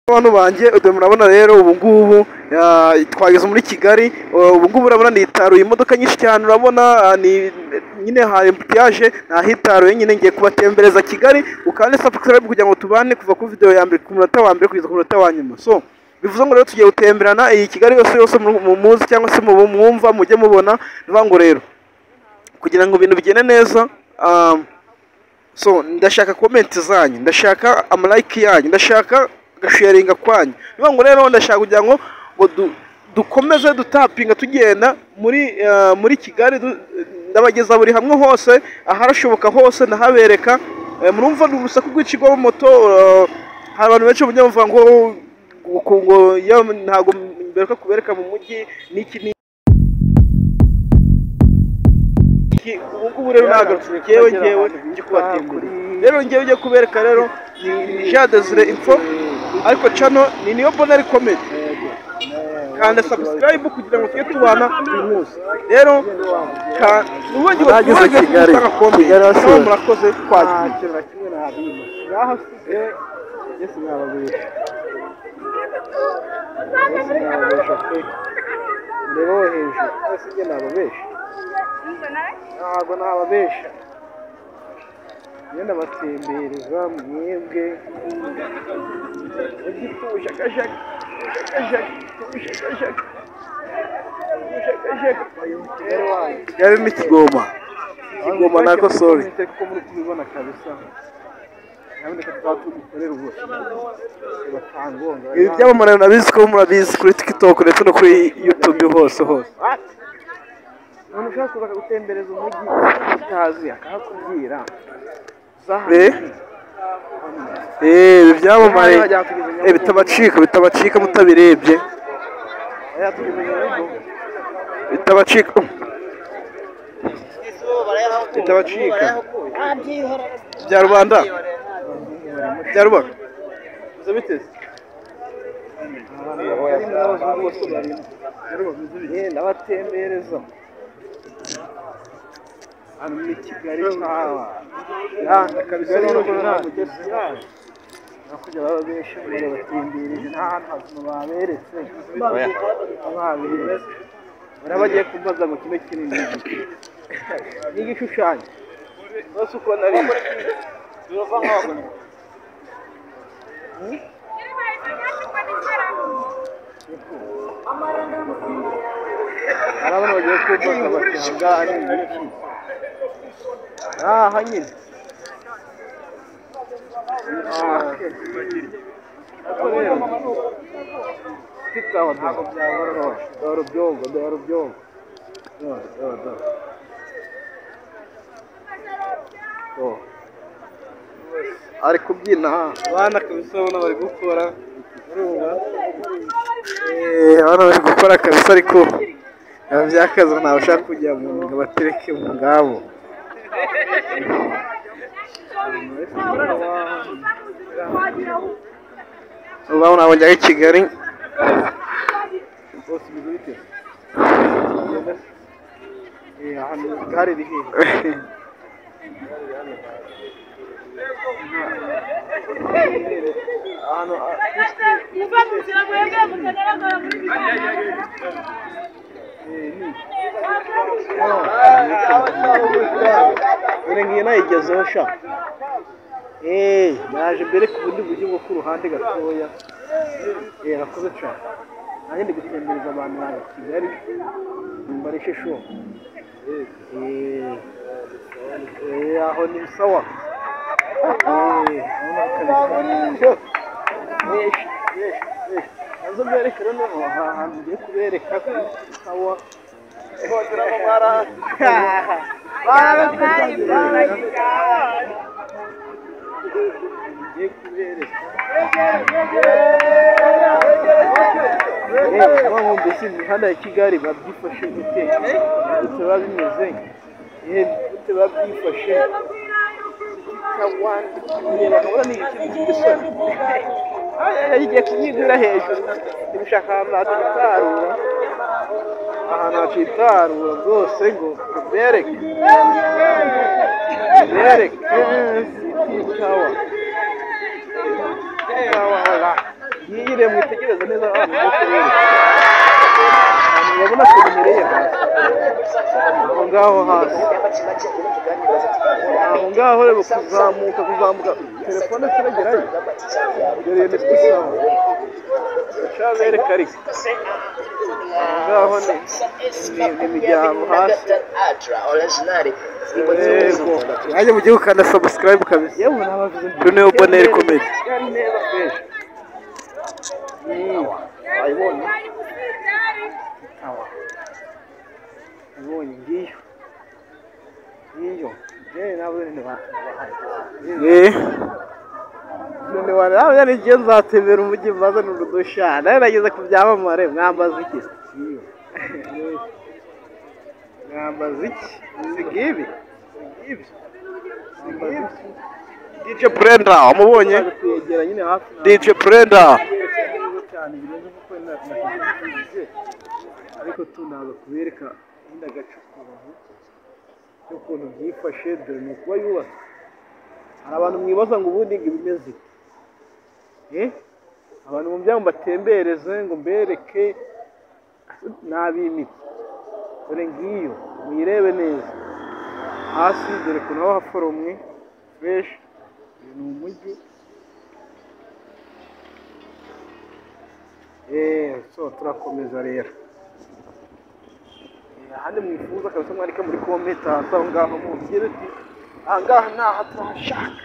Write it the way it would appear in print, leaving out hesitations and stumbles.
Abantu banjye murabona rero ubu ngubu twageze muri Kigali. Ubu ngubu urabona nitaruye imodoka nyinshi cyane, urabona ni nyine hari embutiyaje, nahitaruye nyine ngiye kubatembereza Kigali. Ukande subscribe kugira ngo tubane kuva ku video ya mbere ku munota wa mbere kugeza ku munota wa nyuma. So bivuze ngo rero tugiye gutemberana iyi Kigali yose muzi cyangwa se mwumva mujye mubona. Bivuga ngo rero kugira ngo ibintu bigende neza, so ndashaka comment zanyu, ndashaka like yanyu, ndashaka gasharinga kwanyu. Bivuga ngo rero ndashaka kugira ngo dukomeze dutapinga tugenda muri Kigali, ndabageza buri hamwe hose aharashoboka hose ndahabereka. Murumva urusaku rw'ikigo mu moto, hari abantu benshi bujya bavuga ngo ntago mbereka kubereka mu mujyi niki ubu ngubu rero nagarutse ngewe ngiye kubatembera. Rero ngewe ugiye kubereka rero ni Jean Desire Info, ariko channel ni niyo Bonheur Comedy. Kanda subscribe kugira ngo tujye tubana buri munsi. Rero ubundi bageze Kigali murakoze twakira kimwe na habima bahasize Yesu nababesha rero hejuru ese nge nababesha ntabwo nababesha yenda batembereza mwebwe igituje kajaka Kigali ni Kigoma nako sorry ko muri kubibona kabisa. Ibi byamamare nabizi ko murabizi kuri TikTok ndetse no kuri YouTube hose. Umuntu ushaka kuza gutembereza umujyi utazi akakubwira ibi byamamare bitabacika mutabirebye, bitabacika bya Rwanda bya Rubaga biteze ndabatembereza hano muri Kigali kabisa. Rero nakujya babesha ngo batembereze nta hantu hazima baberetse barabagiye kumbaza ngo kino kinini n'igishushanyo bose uko nari birova nk'aho arabona bagiye kumbaza batanga ari iki hanyine titaho ntabwo byagororoshye. Dore byongo ari kubyina abana kabisa, abana bari gukora kabisa, ariko byakaza ntawe ushaka kujya mu ngo batereke mu ngabo. Ubu nabonye ari Kigali bose bibite ahantu gare rihe ahantu ngiye nayigezeho sha naje mbere ku bundi buryo bwo ku ruhande gatoya rakoze cyane. Nanjye ndi gutembereza abantu ba Kigali mbarishe show aho ni sawa azo bereka rero ahantu ngiye kubereka sawa mbese imihanda ya Kigali babyifashe gute biba bimeze biba byifashe urabona ni ikintu cy'isoni yagiye kunyigura hejuru ibishaka ahantu hacitarura rwose ngo bereke ikawa mwiyakire mwitegereze neza ahantu urabona ko bimereye hasi aho ngaho hasi aho ngaho rero kuzamuka telefone turagerayo dore ni pisaho shabereka ariko aho ngaho ni imiryango hasi ajya mu gihugu kandi subscribe kabisa yewe nabavuze Junior Bonheur Comedy yari neza fresh ayibonye ayibonye ngiyo nabo ni none wari yari ngiye nzatembera umujyi mbazana urudusha nawe nageze ku byamamare mwambaza iki mwambaza iki sigibi DJ Brenda wamubonye DJ Brenda ariko tunaza kubereka indagacu y'ukuntu byifashe dore ni ukuba yubatse hari abantu mwibaza ngo ubundi ngo bimeze abantu mu byabo batembereze ngo mbereke n'abimiti dore ngiyo muyirebe neza hasi dore ko naho haforomwe fresh ni umujyi so turakomeza rero ahandi mwifuza kabisa mwandika muri comment aho ngaho mubwire ati aha ngaha turahashaka